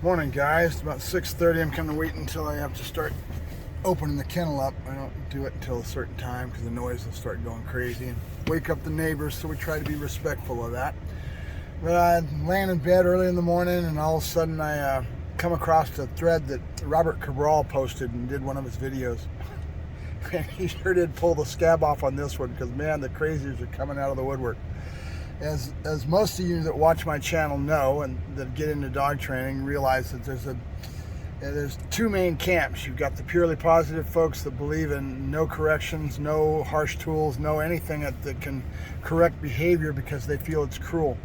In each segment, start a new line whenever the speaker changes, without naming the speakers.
Morning, guys. It's about 6:30. I'm kind of waiting until I have to start opening the kennel up. I don't do it until a certain time because the noise will start going crazy and wake up the neighbors, so we try to be respectful of that. But I'm laying in bed early in the morning, and all of a sudden I come across a thread that Robert Cabral posted and did one of his videos. And he sure did pull the scab off on this one because, man, the crazies are coming out of the woodwork. As most of you that watch my channel know and that get into dog training realize that there's two main camps. You've got the purely positive folks that believe in no corrections, no harsh tools, no anything that can correct behavior because they feel it's cruel.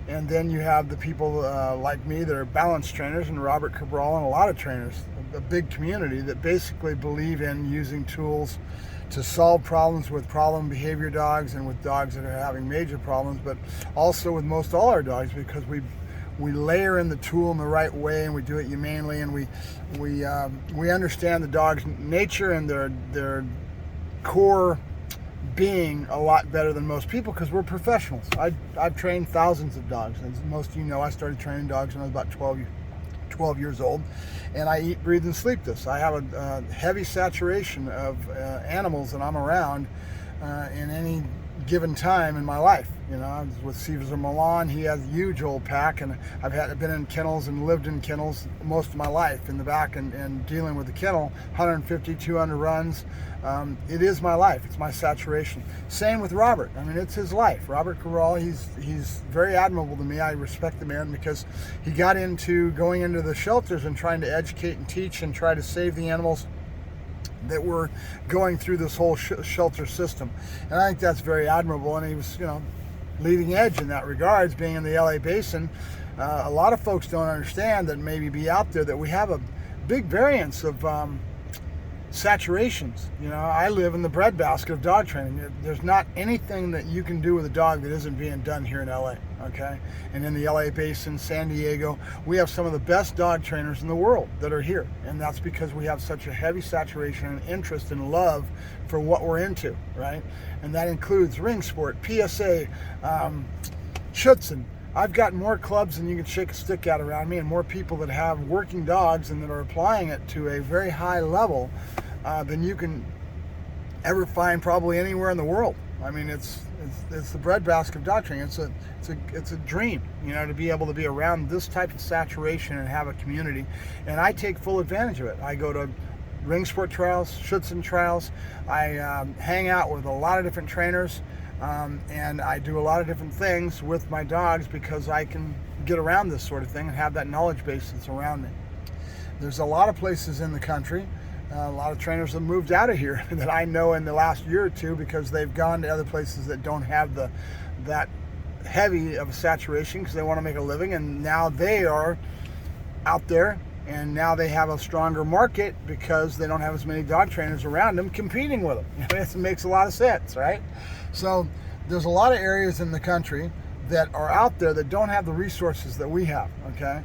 And then you have the people like me that are balance trainers, and Robert Cabral and a lot of trainers, a big community that basically believe in using tools to solve problems with problem behavior dogs and with dogs that are having major problems, but also with most all our dogs, because we layer in the tool in the right way and we do it humanely, and we understand the dog's nature and their core being a lot better than most people because we're professionals. I've trained thousands of dogs. As most of you know, I started training dogs when I was about 12 years old, and I eat, breathe, and sleep this. I have a heavy saturation of animals that I'm around in any given time in my life. You know, I was with Caesar Milan. He has a huge old pack, and I've been in kennels and lived in kennels most of my life in the back and dealing with the kennel, 150, 200 runs. It is my life. It's my saturation. Same with Robert. I mean, it's his life. Robert Cabral, he's very admirable to me. I respect the man because he got into going into the shelters and trying to educate and teach and try to save the animals that were going through this whole shelter system. And I think that's very admirable, and he was, leading edge in that regards, being in the LA basin. A lot of folks don't understand that maybe be out there that we have a big variance of saturations. I live in the breadbasket of dog training. There's not anything that you can do with a dog that isn't being done here in LA, okay? And in the LA basin, San Diego, we have some of the best dog trainers in the world that are here. And that's because we have such a heavy saturation and interest and love for what we're into, right? And that includes ring sport, PSA, Schutzen. I've got more clubs than you can shake a stick at around me, and more people that have working dogs and that are applying it to a very high level than you can ever find probably anywhere in the world. I mean, it's the breadbasket of dog training. It's a dream, to be able to be around this type of saturation and have a community. And I take full advantage of it. I go to ring sport trials, Schutzen trials. I hang out with a lot of different trainers. And I do a lot of different things with my dogs because I can get around this sort of thing and have that knowledge base that's around me. There's a lot of places in the country, a lot of trainers have moved out of here that I know in the last year or two because they've gone to other places that don't have that heavy of a saturation because they want to make a living, and now they are out there. And now they have a stronger market because they don't have as many dog trainers around them competing with them. It makes a lot of sense, right? So there's a lot of areas in the country that are out there that don't have the resources that we have, okay?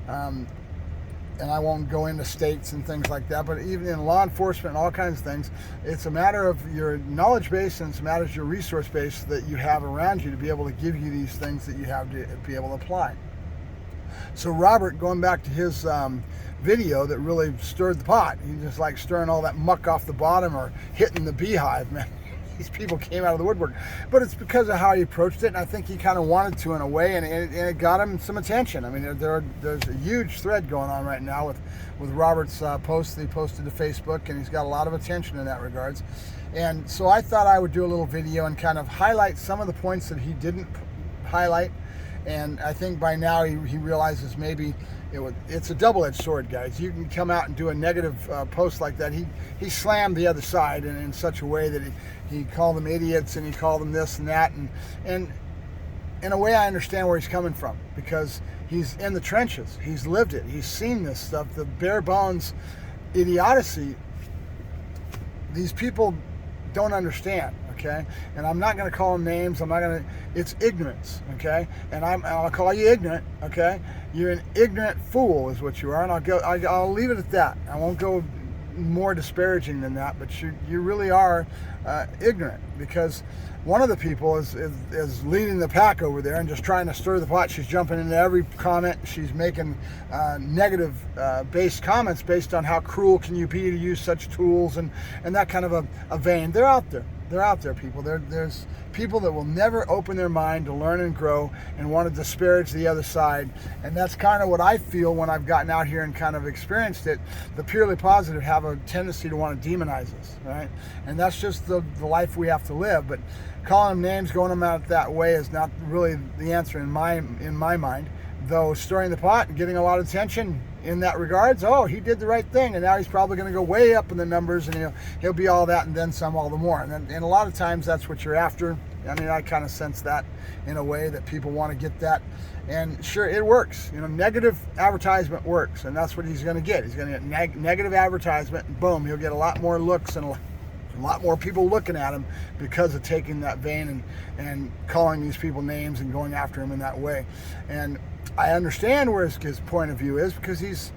And I won't go into states and things like that, but even in law enforcement and all kinds of things, it's a matter of your knowledge base and it's a matter of your resource base that you have around you to be able to give you these things that you have to be able to apply. So Robert, going back to his video that really stirred the pot, he just like stirring all that muck off the bottom or hitting the beehive, man. These people came out of the woodwork. But it's because of how he approached it, and I think he kind of wanted to in a way, and it got him some attention. I mean, there's a huge thread going on right now with Robert's post that he posted to Facebook, and he's got a lot of attention in that regards. And so I thought I would do a little video and kind of highlight some of the points that he didn't highlight. And I think by now he realizes maybe it's a double-edged sword, guys. You can come out and do a negative post like that. He slammed the other side in such a way that he called them idiots and he called them this and that. And in a way I understand where he's coming from because he's in the trenches. He's lived it. He's seen this stuff. The bare bones idiocy, these people don't understand. Okay, and I'm not going to call them names. It's ignorance. Okay, and I'll call you ignorant. Okay, you're an ignorant fool, is what you are, and I'll leave it at that. I won't go more disparaging than that, but you really are ignorant, because one of the people is leading the pack over there and just trying to stir the pot. She's jumping into every comment. She's making negative based comments based on how cruel can you be to use such tools and that kind of a vein. They're out there. They're out there, people. There's people that will never open their mind to learn and grow and want to disparage the other side. And that's kind of what I feel when I've gotten out here and kind of experienced it. The purely positive have a tendency to want to demonize us, right? And that's just the life we have to live. But calling them names, going them out that way is not really the answer in my mind. Though stirring the pot and getting a lot of attention in that regards, oh, he did the right thing, and now he's probably going to go way up in the numbers, and he'll be all that and then some, all the more. And a lot of times that's what you're after. I mean, I kind of sense that in a way, that people want to get that. And sure, it works. Negative advertisement works, and that's what he's going to get. He's going to get negative advertisement, and boom, he'll get a lot more looks and a lot more people looking at him because of taking that vein and calling these people names and going after him in that way. And I understand where his point of view is, because he's,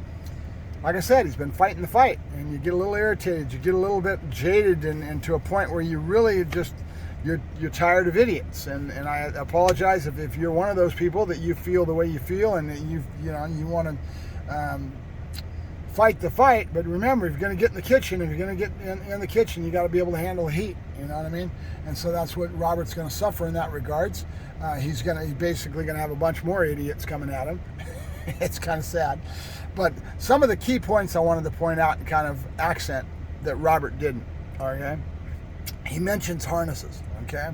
like I said, he's been fighting the fight, and you get a little irritated, you get a little bit jaded, and to a point where you really just, you're tired of idiots. And I apologize if you're one of those people that you feel the way you feel, and that you want to fight the fight. But remember, if you're going to get in the kitchen, in the kitchen, you got to be able to handle the heat. You know what I mean? And so that's what Robert's going to suffer in that regards. He's basically going to have a bunch more idiots coming at him. It's kind of sad. But some of the key points I wanted to point out and kind of accent that Robert didn't. Okay, he mentions harnesses. Okay,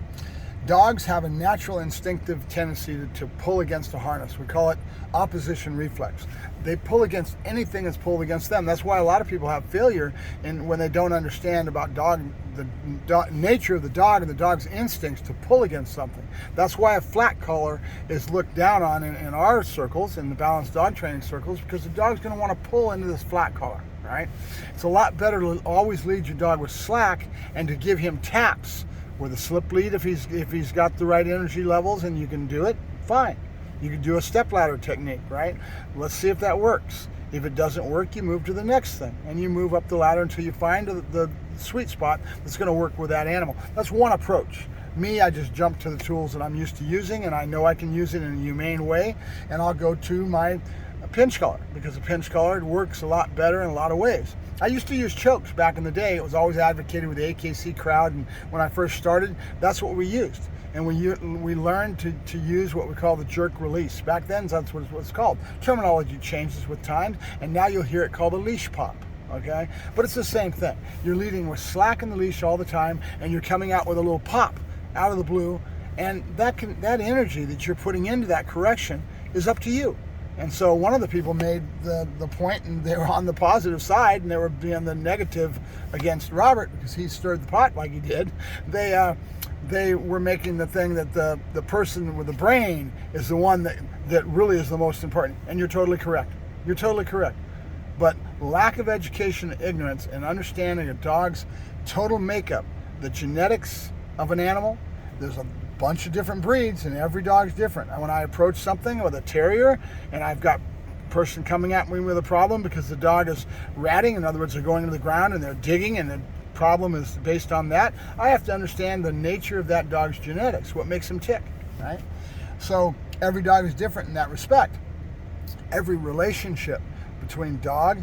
dogs have a natural instinctive tendency to pull against a harness. We call it opposition reflex. They pull against anything that's pulled against them. That's why a lot of people have failure when they don't understand about the nature of the dog and the dog's instincts to pull against something. That's why a flat collar is looked down on in our circles, in the balanced dog training circles, because the dog's going to want to pull into this flat collar, right? It's a lot better to always lead your dog with slack and to give him taps with a slip lead if he's got the right energy levels, and you can do it, fine. You can do a step ladder technique, right? Let's see if that works. If it doesn't work, you move to the next thing, and you move up the ladder until you find the sweet spot that's going to work with that animal. That's one approach. Me, I just jump to the tools that I'm used to using, and I know I can use it in a humane way, and I'll go to my pinch collar, because a pinch collar works a lot better in a lot of ways. I used to use chokes back in the day. It was always advocated with the AKC crowd, and when I first started, that's what we used. And we learned to use what we call the jerk release. Back then, that's what it's called. Terminology changes with time, and now you'll hear it called a leash pop, okay? But it's the same thing. You're leading with slack in the leash all the time, and you're coming out with a little pop out of the blue, and that energy that you're putting into that correction is up to you. And so one of the people made the point, and they were on the positive side, and they were being the negative against Robert because he stirred the pot like he did. They were making the thing that the person with the brain is the one that really is the most important. And you're totally correct. You're totally correct. But lack of education, ignorance, and understanding a dog's total makeup, the genetics of an animal, there's a bunch of different breeds, and every dog's different. And when I approach something with a terrier, and I've got a person coming at me with a problem because the dog is ratting, in other words, they're going to the ground and they're digging, and the problem is based on that, I have to understand the nature of that dog's genetics, what makes him tick, right? So every dog is different in that respect. Every relationship between dog,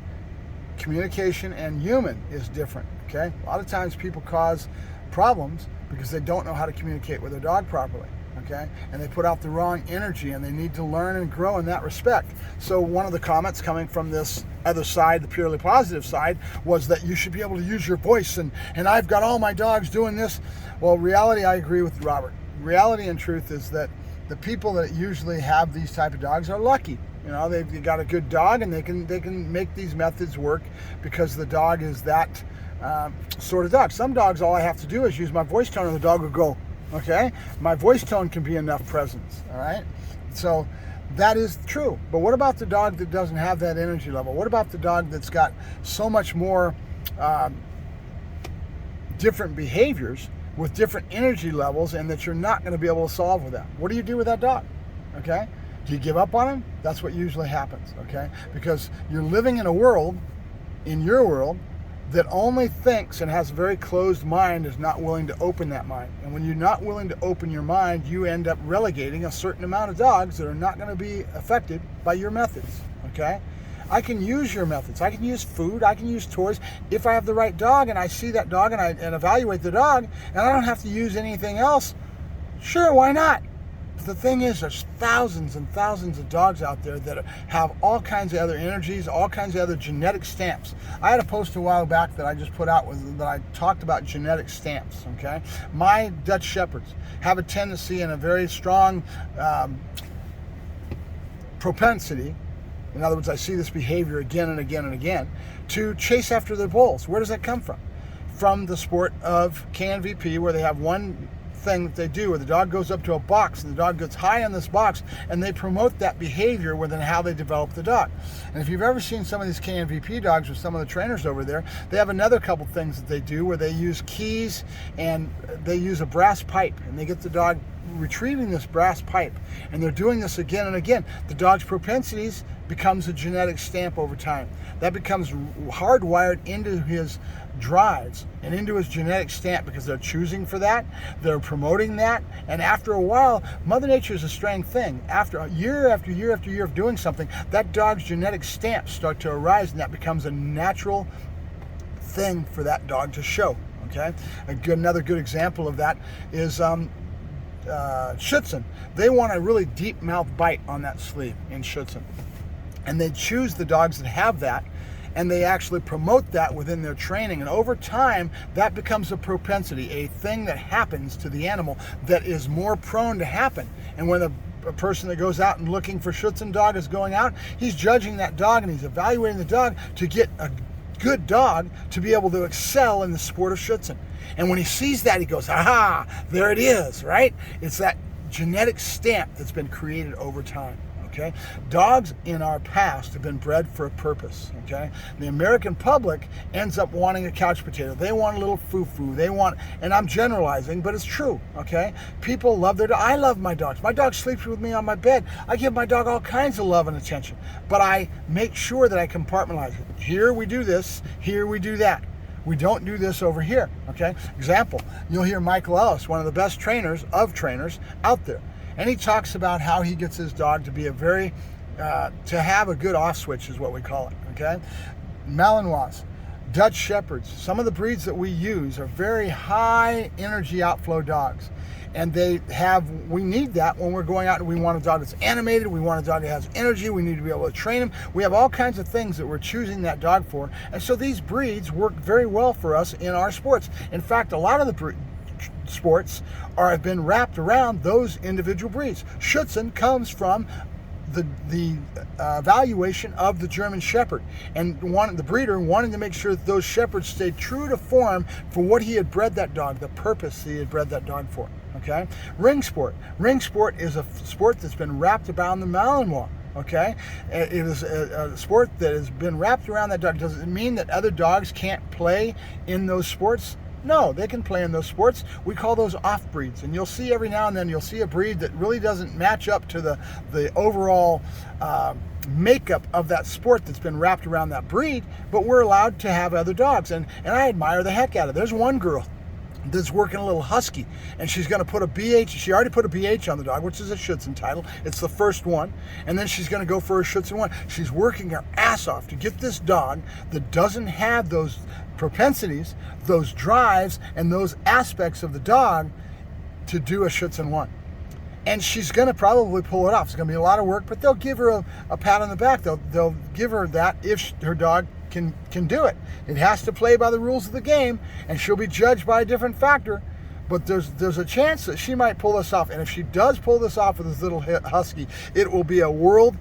communication, and human is different, okay? A lot of times people cause problems because they don't know how to communicate with their dog properly, okay? And they put out the wrong energy, and they need to learn and grow in that respect. So one of the comments coming from this other side, the purely positive side, was that you should be able to use your voice, and I've got all my dogs doing this. Well, reality, I agree with Robert. Reality and truth is that the people that usually have these type of dogs are lucky. You know, they've got a good dog, and they can make these methods work because the dog is that sort of dog. Some dogs, all I have to do is use my voice tone, and the dog will go, okay? My voice tone can be enough presence, all right? So that is true. But what about the dog that doesn't have that energy level? What about the dog that's got so much more different behaviors with different energy levels, and that you're not going to be able to solve with that? What do you do with that dog, okay? Do you give up on him? That's what usually happens, okay? Because you're living in a world, in your world, that only thinks and has a very closed mind is not willing to open that mind. And when you're not willing to open your mind, you end up relegating a certain amount of dogs that are not going to be affected by your methods, okay? I can use your methods. I can use food. I can use toys. If I have the right dog and I see that dog and evaluate the dog and I don't have to use anything else, sure, why not? But the thing is, there's thousands and thousands of dogs out there that have all kinds of other energies, all kinds of other genetic stamps. I had a post a while back that I just put out that I talked about genetic stamps, okay? My Dutch Shepherds have a tendency and a very strong propensity, in other words, I see this behavior again and again and again, to chase after their bulls. Where does that come from? From the sport of KNVP, where they have one thing that they do, where the dog goes up to a box and the dog gets high on this box, and they promote that behavior within how they develop the dog. And if you've ever seen some of these KNVP dogs with some of the trainers over there, they have another couple things that they do where they use keys and they use a brass pipe, and they get the dog retrieving this brass pipe, and they're doing this again and again. The dog's propensities becomes a genetic stamp over time. That becomes hardwired into his drives and into his genetic stamp because they're choosing for that, they're promoting that, and after a while, Mother Nature is a strange thing. After year after year after year of doing something, that dog's genetic stamps start to arise, and that becomes a natural thing for that dog to show. Okay, another good example of that is Schutzen. They want a really deep mouth bite on that sleeve in Schutzen, and they choose the dogs that have that, and they actually promote that within their training, and over time that becomes a propensity, a thing that happens to the animal that is more prone to happen. And when a person that goes out and looking for Schutzen dog is going out, he's judging that dog and he's evaluating the dog to get a good dog to be able to excel in the sport of Schutzen. And when he sees that, he goes, aha, there it is, right? It's that genetic stamp that's been created over time, okay? Dogs in our past have been bred for a purpose, okay? The American public ends up wanting a couch potato. They want a little foo-foo. They want, and I'm generalizing, but it's true, okay? People love their dog. I love my dogs. My dog sleeps with me on my bed. I give my dog all kinds of love and attention, but I make sure that I compartmentalize it. Here we do this, here we do that. We don't do this over here, okay? Example, you'll hear Michael Ellis, one of the best trainers of trainers out there. And he talks about how he gets his dog to be to have a good off switch is what we call it, okay? Malinois, Dutch Shepherds, some of the breeds that we use are very high energy outflow dogs. And we need that when we're going out and we want a dog that's animated, we want a dog that has energy, we need to be able to train him. We have all kinds of things that we're choosing that dog for. And so these breeds work very well for us in our sports. In fact, a lot of the sports have been wrapped around those individual breeds. Schutzen comes from the evaluation of the German Shepherd, and the breeder wanting to make sure that those shepherds stayed true to form for what he had bred that dog, the purpose he had bred that dog for. Okay, ring sport. Ring sport is a sport that's been wrapped around the Malinois. Okay, it is a sport that has been wrapped around that dog. Does it mean that other dogs can't play in those sports? No, they can play in those sports. We call those off breeds, and you'll see every now and then you'll see a breed that really doesn't match up to the overall makeup of that sport that's been wrapped around that breed, but we're allowed to have other dogs, and I admire the heck out of it. There's one girl that's working a little husky, and she's going to put a BH. She already put a BH on the dog, which is a Schutzen title. It's the first one, and then she's going to go for a Schutzen one. She's working her ass off to get this dog that doesn't have those propensities, those drives, and those aspects of the dog to do a Schutzen one. And she's going to probably pull it off. It's going to be a lot of work, but they'll give her a pat on the back. They'll give her that if her dog can do it. It has to play by the rules of the game, and she'll be judged by a different factor. But there's a chance that she might pull this off. And if she does pull this off with this little husky, it will be a world.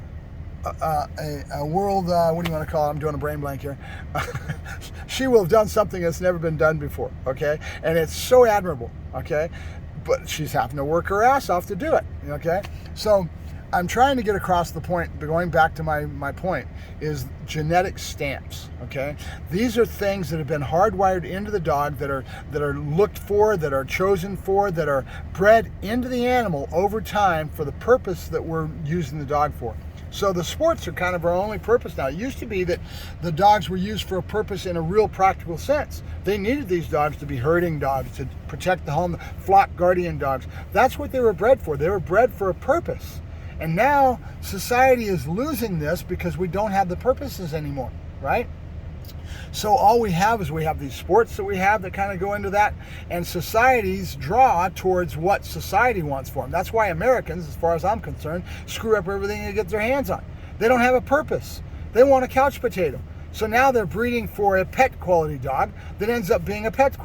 What do you want to call it? I'm doing a brain blank here. She will have done something that's never been done before, okay? And it's so admirable, okay? But she's having to work her ass off to do it, okay? So I'm trying to get across the point, going back to my point, is genetic stamps, okay? These are things that have been hardwired into the dog, that are looked for, that are chosen for, that are bred into the animal over time for the purpose that we're using the dog for. So the sports are kind of our only purpose now. It used to be that the dogs were used for a purpose in a real practical sense. They needed these dogs to be herding dogs, to protect the home, flock guardian dogs. That's what they were bred for. They were bred for a purpose. And now society is losing this because we don't have the purposes anymore, right? So all we have is we have these sports that we have that kind of go into that, and societies draw towards what society wants for them. That's why Americans, as far as I'm concerned, screw up everything they get their hands on. They don't have a purpose. They want a couch potato. So now they're breeding for a pet quality dog that ends up being a pet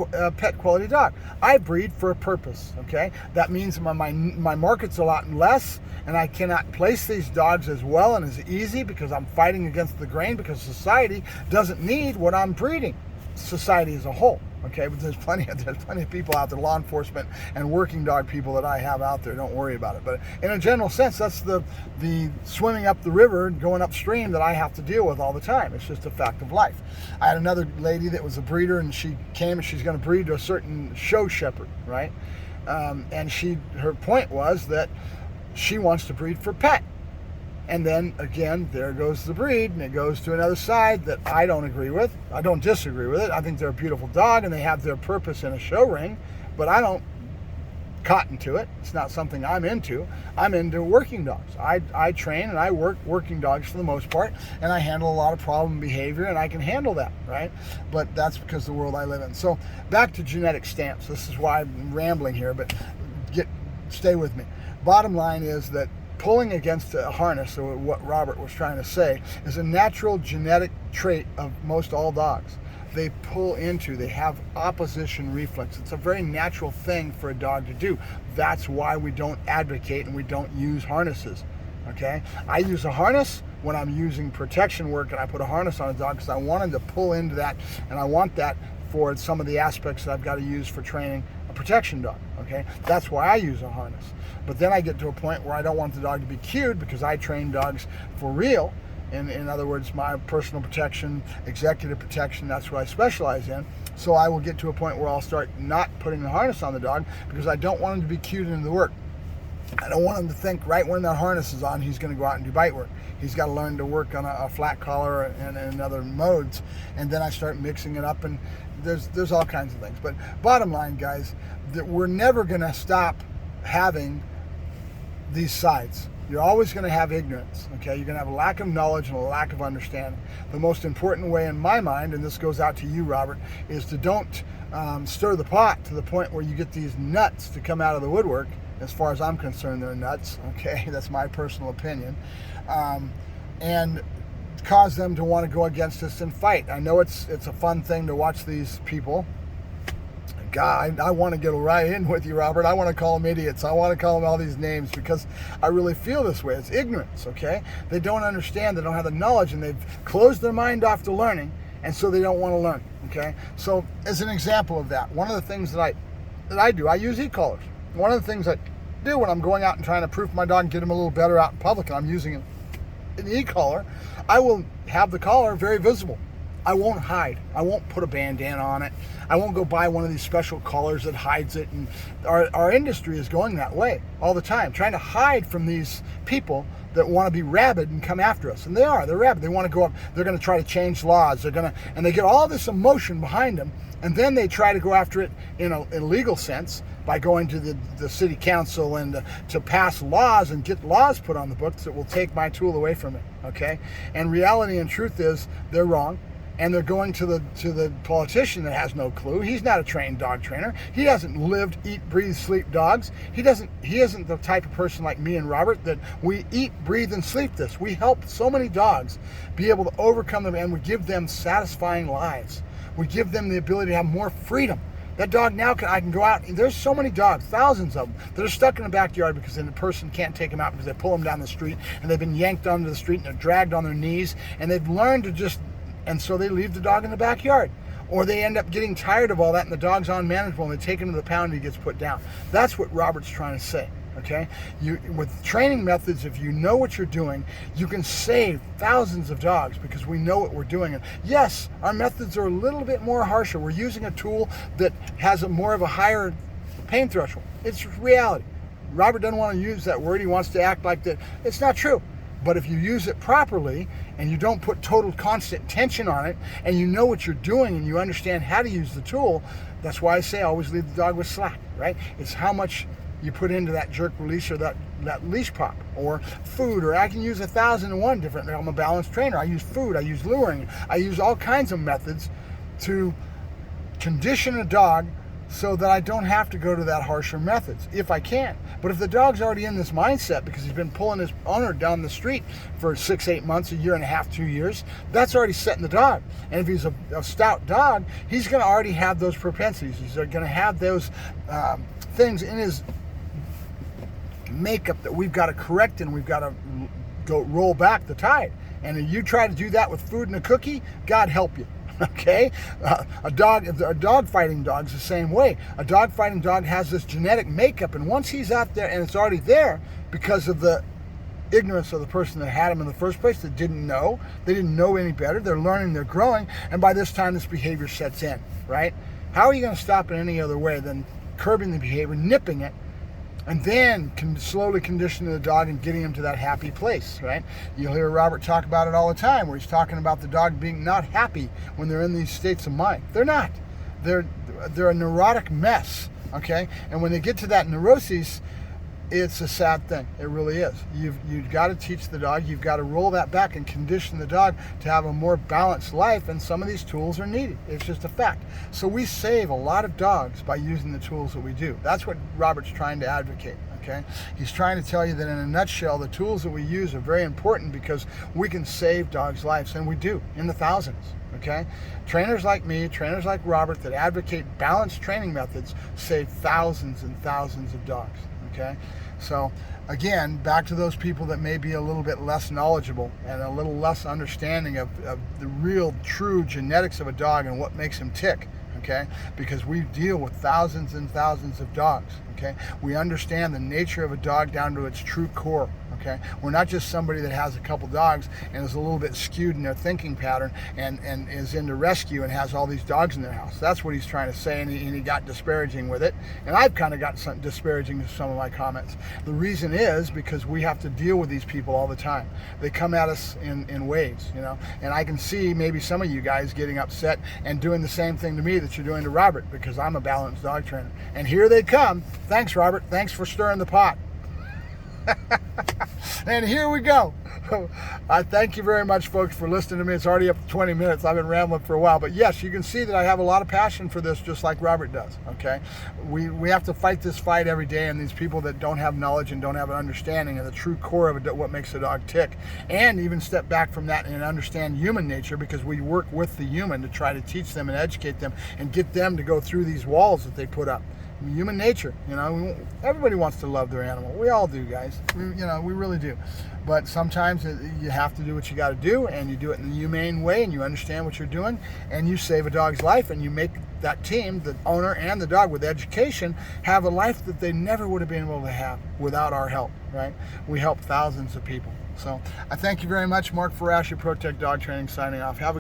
quality dog. I breed for a purpose, okay? That means my market's a lot less, and I cannot place these dogs as well and as easy because I'm fighting against the grain, because society doesn't need what I'm breeding. Society as a whole, okay? But there's plenty of people out there, law enforcement and working dog people that I have out there. Don't worry about it. But in a general sense, that's the swimming up the river and going upstream that I have to deal with all the time. It's just a fact of life. I had another lady that was a breeder, and she came and she's going to breed to a certain show shepherd, right? And her point was that she wants to breed for pet. And then again, there goes the breed, and it goes to another side that I don't agree with. I don't disagree with it. I think they're a beautiful dog and they have their purpose in a show ring, but I don't cotton to it. It's not something I'm into. I'm into working dogs. I train and I work working dogs for the most part, and I handle a lot of problem behavior, and I can handle that, right? But that's because of the world I live in. So back to genetic stamps. This is why I'm rambling here, but stay with me. Bottom line is that pulling against a harness, or what Robert was trying to say, is a natural genetic trait of most all dogs. They pull into, they have opposition reflex. It's a very natural thing for a dog to do. That's why we don't advocate and we don't use harnesses, okay? I use a harness when I'm using protection work, and I put a harness on a dog because I want him to pull into that, and I want that for some of the aspects that I've got to use for training a protection dog, okay? That's why I use a harness. But then I get to a point where I don't want the dog to be cued because I train dogs for real. In other words, my personal protection, executive protection, that's what I specialize in. So I will get to a point where I'll start not putting the harness on the dog because I don't want him to be cued into the work. I don't want him to think right when that harness is on, he's going to go out and do bite work. He's got to learn to work on a flat collar and other modes. And then I start mixing it up, and there's all kinds of things. But bottom line, guys, that we're never going to stop having these sides. You're always going to have ignorance, okay? You're going to have a lack of knowledge and a lack of understanding. The most important way in my mind, and this goes out to you, Robert, is to don't stir the pot to the point where you get these nuts to come out of the woodwork. As far as I'm concerned, they're nuts, okay? That's my personal opinion. And cause them to want to go against us and fight. I know it's a fun thing to watch these people. God, I want to get right in with you, Robert. I want to call them idiots. I want to call them all these names because I really feel this way. It's ignorance, okay? They don't understand. They don't have the knowledge, and they've closed their mind off to learning, and so they don't want to learn, okay? So as an example of that, one of the things that I do, I use e-collars. One of the things I do when I'm going out and trying to proof my dog and get him a little better out in public, and I'm using an e-collar, I will have the collar very visible. I won't hide. I won't put a bandana on it. I won't go buy one of these special collars that hides it. And our industry is going that way all the time, trying to hide from these people that want to be rabid and come after us. And they're rabid. They want to go up. They're going to try to change laws. And they get all this emotion behind them. And then they try to go after it in a legal sense by going to the city council and to pass laws and get laws put on the books that will take my tool away from it, okay? And reality and truth is they're wrong. And they're going to the politician that has no clue. He's not a trained dog trainer. He hasn't lived, eat, breathe, sleep dogs. He isn't the type of person like me and Robert that we eat, breathe, and sleep this. We help so many dogs be able to overcome them, and we give them satisfying lives. We give them the ability to have more freedom. That dog now, I can go out, and there's so many dogs, thousands of them, that are stuck in the backyard because then the person can't take them out because they pull them down the street, and they've been yanked onto the street, and they're dragged on their knees, and they've learned to just, and so they leave the dog in the backyard. Or they end up getting tired of all that, and the dog's unmanageable, and they take him to the pound and he gets put down. That's what Robert's trying to say, okay? With training methods, if you know what you're doing, you can save thousands of dogs because we know what we're doing. And yes, our methods are a little bit more harsher. We're using a tool that has more of a higher pain threshold. It's reality. Robert doesn't want to use that word. He wants to act like that. It's not true. But if you use it properly and you don't put total constant tension on it, and you know what you're doing and you understand how to use the tool, that's why I say always leave the dog with slack, right? It's how much you put into that jerk release or that leash pop or food, or I can use 1,001 different. I'm a balanced trainer. I use food, I use luring, I use all kinds of methods to condition a dog so that I don't have to go to that harsher methods if I can. But if the dog's already in this mindset because he's been pulling his owner down the street for 6-8 months, a year and a half, 2 years, that's already setting the dog. And if he's a stout dog, he's going to already have those propensities. He's going to have those things in his makeup that we've got to correct, and we've got to go roll back the tide. And if you try to do that with food and a cookie, God help you. Okay, a dog fighting dog's the same way. A dog fighting dog has this genetic makeup, and once he's out there and it's already there because of the ignorance of the person that had him in the first place, that didn't know, they didn't know any better. They're learning, they're growing, and by this time this behavior sets in, right? How are you going to stop it any other way than curbing the behavior, nipping it, and then slowly conditioning the dog and getting him to that happy place, right? You'll hear Robert talk about it all the time, where he's talking about the dog being not happy when they're in these states of mind. They're not. They're a neurotic mess, okay? And when they get to that neuroses, it's a sad thing. It really is. You've got to teach the dog. You've got to roll that back and condition the dog to have a more balanced life, and some of these tools are needed. It's just a fact. So we save a lot of dogs by using the tools that we do. That's what Robert's trying to advocate, okay? He's trying to tell you that in a nutshell, the tools that we use are very important because we can save dogs' lives, and we do, in the thousands, okay? Trainers like me, trainers like Robert that advocate balanced training methods save thousands and thousands of dogs. Okay, so again, back to those people that may be a little bit less knowledgeable and a little less understanding of the real true genetics of a dog and what makes him tick, okay, because we deal with thousands and thousands of dogs, okay. We understand the nature of a dog down to its true core, okay. We're not just somebody that has a couple dogs and is a little bit skewed in their thinking pattern and is into rescue and has all these dogs in their house. That's what he's trying to say, and he got disparaging with it, and I've kind of got some disparaging with some of my comments. The reason is because we have to deal with these people all the time. They come at us in waves, you know, and I can see maybe some of you guys getting upset and doing the same thing to me that you're doing to Robert, because I'm a balanced dog trainer. And here they come. Thanks, Robert. Thanks for stirring the pot. And here we go. I thank you very much, folks, for listening to me. It's already up to 20 minutes. I've been rambling for a while, but yes, you can see that I have a lot of passion for this, just like Robert does, okay? We have to fight this fight every day, and these people that don't have knowledge and don't have an understanding of the true core of what makes a dog tick, and even step back from that and understand human nature, because we work with the human to try to teach them and educate them and get them to go through these walls that they put up. Human nature, you know, everybody wants to love their animal. We all do, guys. We really do. But sometimes you have to do what you got to do, and you do it in the humane way, and you understand what you're doing, and you save a dog's life, and you make that team, the owner and the dog, with education, have a life that they never would have been able to have without our help, right? We help thousands of people. So I thank you very much. Mark Farash, your Protect Dog Training, signing off. Have a